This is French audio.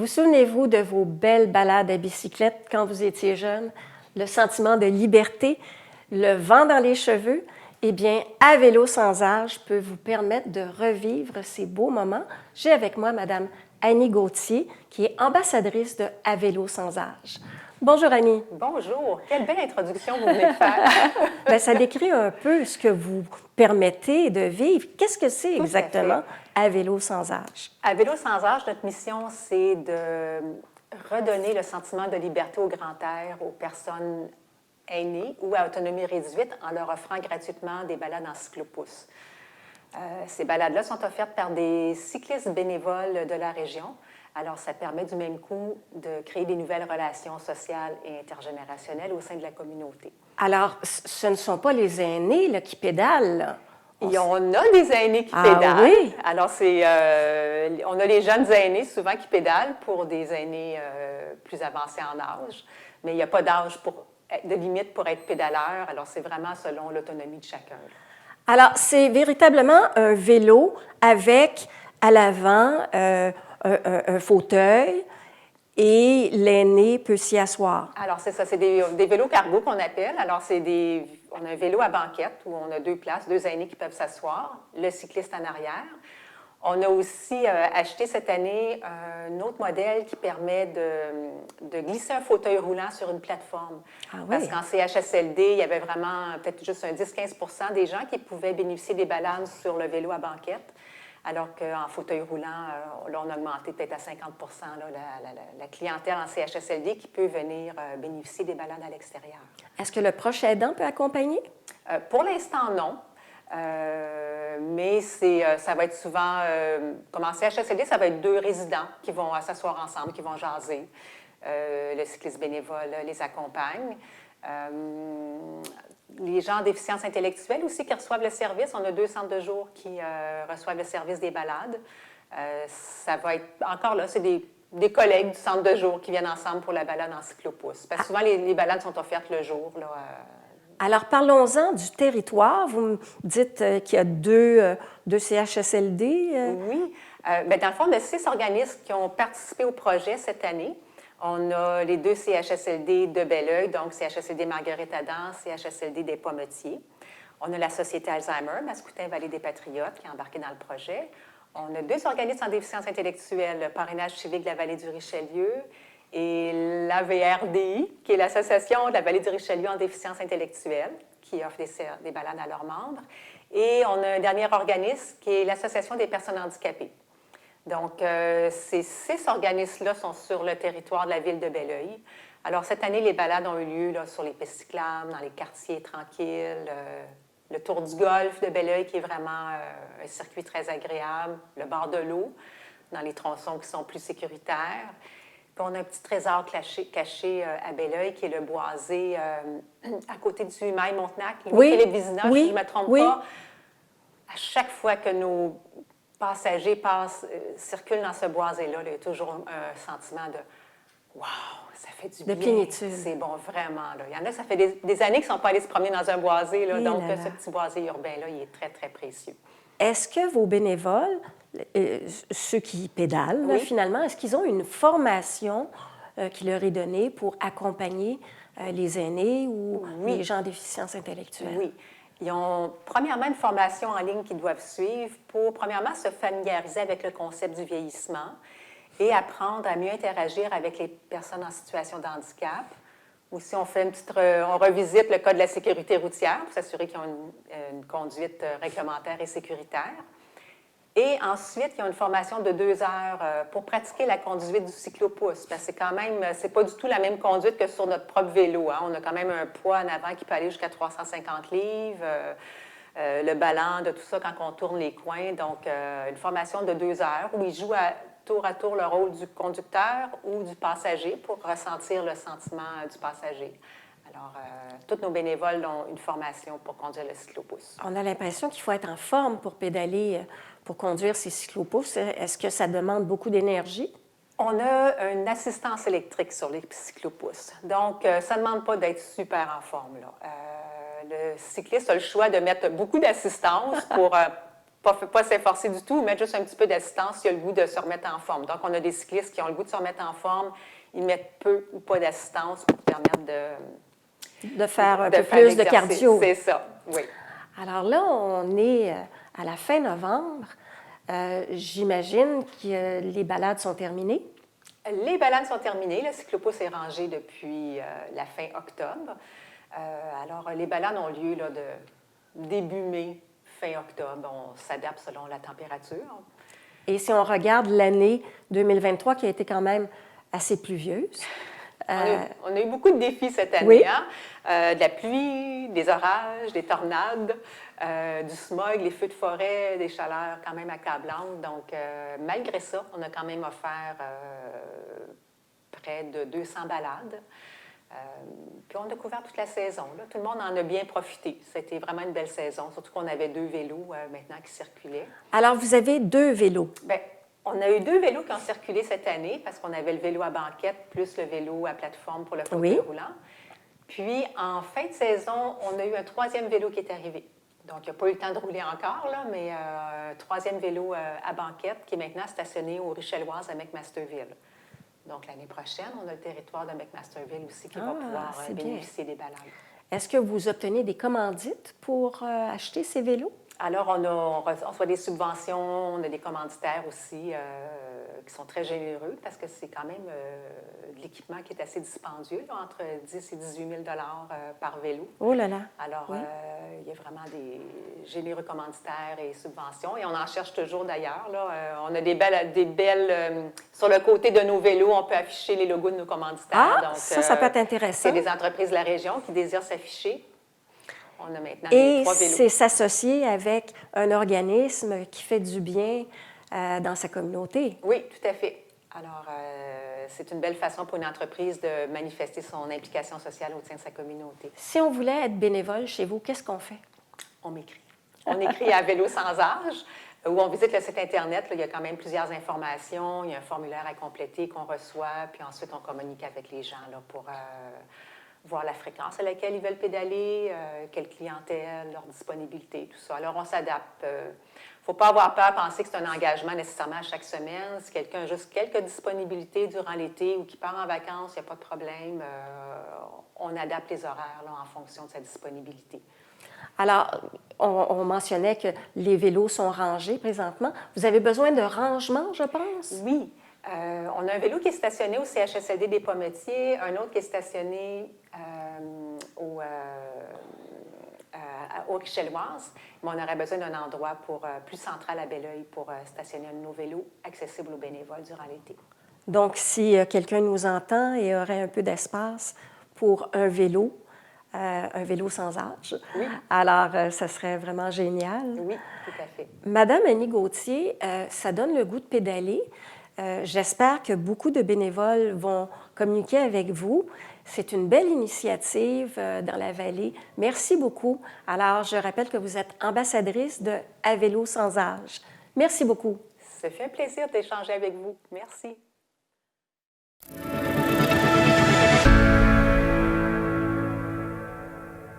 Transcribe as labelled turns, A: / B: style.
A: Vous souvenez-vous de vos belles balades à bicyclette quand vous étiez jeune? Le sentiment de liberté, le vent dans les cheveux? Eh bien, À vélo sans âge peut vous permettre de revivre ces beaux moments. J'ai avec moi Madame Annie Gauthier, qui est ambassadrice de À vélo sans âge. Bonjour Annie.
B: Bonjour, quelle belle introduction vous venez de faire.
A: Bien, ça décrit un peu ce que vous permettez de vivre. Qu'est-ce que c'est
B: Tout à
A: exactement
B: fait.
A: À vélo sans âge?
B: À Vélo sans âge, notre mission, c'est de redonner le sentiment de liberté au grand air aux personnes aînées ou à autonomie réduite en leur offrant gratuitement des balades en cyclopousse. Ces balades-là sont offertes par des cyclistes bénévoles de la région. Alors, ça permet du même coup de créer des nouvelles relations sociales et intergénérationnelles au sein de la communauté.
A: Alors, ce ne sont pas les aînés là, qui pédalent, là.
B: Et on a des aînés qui
A: Ah
B: pédalent.
A: oui?
B: Alors, on a les jeunes aînés souvent qui pédalent pour des aînés plus avancés en âge. Mais il n'y a pas d'âge de limite pour être pédaleur. Alors, c'est vraiment selon l'autonomie de chacun.
A: Alors, c'est véritablement un vélo avec à l'avant un fauteuil et l'aîné peut s'y asseoir.
B: Alors, c'est ça, c'est des vélos cargo qu'on appelle. Alors, on a un vélo à banquette où on a deux places, deux aînés qui peuvent s'asseoir, le cycliste en arrière. On a aussi acheté cette année un autre modèle qui permet de glisser un fauteuil roulant sur une plateforme.
A: Ah oui?
B: Parce qu'en CHSLD, il y avait vraiment peut-être juste un 10-15 des gens qui pouvaient bénéficier des balades sur le vélo à banquette. Alors qu'en fauteuil roulant, là, on a augmenté peut-être à 50 là, la clientèle en CHSLD qui peut venir bénéficier des balades à l'extérieur.
A: Est-ce que le proche aidant peut accompagner?
B: Pour l'instant, non. Mais ça va être souvent, comme en CHSLD, ça va être deux résidents qui vont s'asseoir ensemble, qui vont jaser. Le cycliste bénévole les accompagne. Les gens en déficience intellectuelle aussi qui reçoivent le service. On a 2 centres de jour qui reçoivent le service des balades. Ça va être, encore là, c'est des collègues du centre de jour qui viennent ensemble pour la balade en cyclopousse. Parce que souvent, les balades sont offertes le jour. Là,
A: Alors, parlons-en du territoire. Vous me dites qu'il y a deux CHSLD.
B: Oui. Bien, dans le fond, on a 6 organismes qui ont participé au projet cette année. On a les 2 CHSLD de Belleuil, donc CHSLD Marguerite-Adam, CHSLD des Pometiers. On a la Société Alzheimer, Mascoutin-Vallée des Patriotes, qui est embarquée dans le projet. On a 2 organismes en déficience intellectuelle, le Parrainage civique de la Vallée du Richelieu et l'AVRDI, qui est l'Association de la Vallée du Richelieu en déficience intellectuelle, qui offre des balades à leurs membres. Et on a un dernier organisme qui est l'Association des personnes handicapées. Donc, ces 6 organismes-là sont sur le territoire de la ville de Belleuil. Alors, cette année, les balades ont eu lieu là, sur les pistes cyclables, dans les quartiers tranquilles, le Tour du Golfe de Belleuil, qui est vraiment un circuit très agréable, le bord de l'eau, dans les tronçons qui sont plus sécuritaires. Puis, on a un petit trésor caché à Belleuil, qui est le boisé à côté du Mail-Montenac,
A: Oui,
B: Philippe Vizina,
A: oui,
B: si je ne me trompe
A: oui.
B: pas. À chaque fois que nos passagers circulent dans ce boisé-là, il y a toujours un sentiment de « Wow, ça fait du bien! »
A: De plénitude.
B: C'est bon, vraiment. Là. Il y en a, ça fait des années qu'ils ne sont pas allés se promener dans un boisé. Là, donc, ce petit boisé urbain-là, il est très, très précieux.
A: Est-ce que vos bénévoles, ceux qui pédalent,
B: Oui.
A: là, finalement, est-ce qu'ils ont une formation qui leur est donnée pour accompagner les aînés ou les gens en déficience intellectuelle?
B: Oui. Ils ont, premièrement, une formation en ligne qu'ils doivent suivre pour, premièrement, se familiariser avec le concept du vieillissement et apprendre à mieux interagir avec les personnes en situation de handicap. Aussi, on revisite le code de la sécurité routière pour s'assurer qu'ils ont une conduite réglementaire et sécuritaire. Et ensuite, ils ont une formation de 2 heures pour pratiquer la conduite du cyclopousse. Parce que c'est pas du tout la même conduite que sur notre propre vélo. Hein. On a quand même un poids en avant qui peut aller jusqu'à 350 livres, le ballon de tout ça quand on tourne les coins. Donc, une formation de 2 heures où ils jouent tour à tour le rôle du conducteur ou du passager pour ressentir le sentiment du passager. Alors, tous nos bénévoles ont une formation pour conduire le cyclopousse.
A: On a l'impression qu'il faut être en forme pour pédaler, pour conduire ces cyclopousses. Est-ce que ça demande beaucoup d'énergie?
B: On a une assistance électrique sur les cyclopousses. Donc, ça ne demande pas d'être super en forme. Là. Le cycliste a le choix de mettre beaucoup d'assistance pour pas s'efforcer du tout, mettre juste un petit peu d'assistance s'il y a le goût de se remettre en forme. Donc, on a des cyclistes qui ont le goût de se remettre en forme, ils mettent peu ou pas d'assistance pour permettre
A: De faire un
B: de
A: peu
B: faire
A: plus de
B: l'exercice.
A: cardio.
B: C'est ça, oui.
A: Alors là, on est à la fin novembre. J'imagine que les balades sont terminées.
B: Les balades sont terminées. Le cyclopousse est rangé depuis la fin octobre. Alors, les balades ont lieu là, de début mai, fin octobre. On s'adapte selon la température.
A: Et si on regarde l'année 2023, qui a été quand même assez pluvieuse.
B: On a eu beaucoup de défis cette année.
A: Oui.
B: Hein? De la pluie, des orages, des tornades, du smog, les feux de forêt, des chaleurs quand même accablantes. Donc, malgré ça, on a quand même offert près de 200 balades. Puis on a couvert toute la saison. Là. Tout le monde en a bien profité. C'était vraiment une belle saison, surtout qu'on avait 2 vélos maintenant qui circulaient.
A: Alors, vous avez 2 vélos.
B: Bien, on a eu 2 vélos qui ont circulé cette année parce qu'on avait le vélo à banquette plus le vélo à plateforme pour le fauteuil roulant. Puis, en fin de saison, on a eu un 3e vélo qui est arrivé. Donc, il n'y a pas eu le temps de rouler encore, là, mais un 3e vélo à banquette qui est maintenant stationné au Richelloise à McMasterville. Donc, l'année prochaine, on a le territoire de McMasterville aussi qui va pouvoir bénéficier des balades.
A: Est-ce que vous obtenez des commandites pour acheter ces vélos?
B: Alors, on reçoit des subventions, on a des commanditaires aussi qui sont très généreux parce que c'est quand même de l'équipement qui est assez dispendieux, là, entre 10 et 18 000 par vélo.
A: Oh là là!
B: Alors,
A: oui.
B: Il y a vraiment des généreux commanditaires et subventions et on en cherche toujours d'ailleurs. On a des belles sur le côté de nos vélos, on peut afficher les logos de nos commanditaires.
A: Ah,
B: donc,
A: ça peut être intéressant.
B: C'est des entreprises de la région qui désirent s'afficher. On a maintenant
A: et
B: 3 vélos.
A: c'est s'associer avec un organisme qui fait du bien dans sa communauté.
B: Oui, tout à fait. Alors, c'est une belle façon pour une entreprise de manifester son implication sociale au sein de sa communauté.
A: Si on voulait être bénévole chez vous, qu'est-ce qu'on fait?
B: On m'écrit. On écrit à Vélo sans âge, où on visite le site Internet. Là, il y a quand même plusieurs informations. Il y a un formulaire à compléter qu'on reçoit, puis ensuite, on communique avec les gens là, pour voir la fréquence à laquelle ils veulent pédaler, quelle clientèle, leur disponibilité, tout ça. Alors, on s'adapte. Il ne faut pas avoir peur, penser que c'est un engagement nécessairement à chaque semaine. Si quelqu'un a juste quelques disponibilités durant l'été ou qui part en vacances, il n'y a pas de problème. On adapte les horaires là, en fonction de sa disponibilité.
A: Alors, on mentionnait que les vélos sont rangés présentement. Vous avez besoin de rangement, je pense?
B: Oui. On a un vélo qui est stationné au CHSLD des Pometiers, un autre qui est stationné au Richelloise, mais on aurait besoin d'un endroit plus central à Belleuil pour stationner un de nos vélos accessibles aux bénévoles durant l'été.
A: Donc, si quelqu'un nous entend et aurait un peu d'espace pour un vélo sans âge,
B: oui.
A: Alors ça serait vraiment génial.
B: Oui, tout à fait.
A: Madame Annie Gauthier, ça donne le goût de pédaler. J'espère que beaucoup de bénévoles vont communiquer avec vous. C'est une belle initiative dans la vallée. Merci beaucoup. Alors, je rappelle que vous êtes ambassadrice de À vélo sans âge. Merci beaucoup.
B: Ça fait un plaisir d'échanger avec vous. Merci.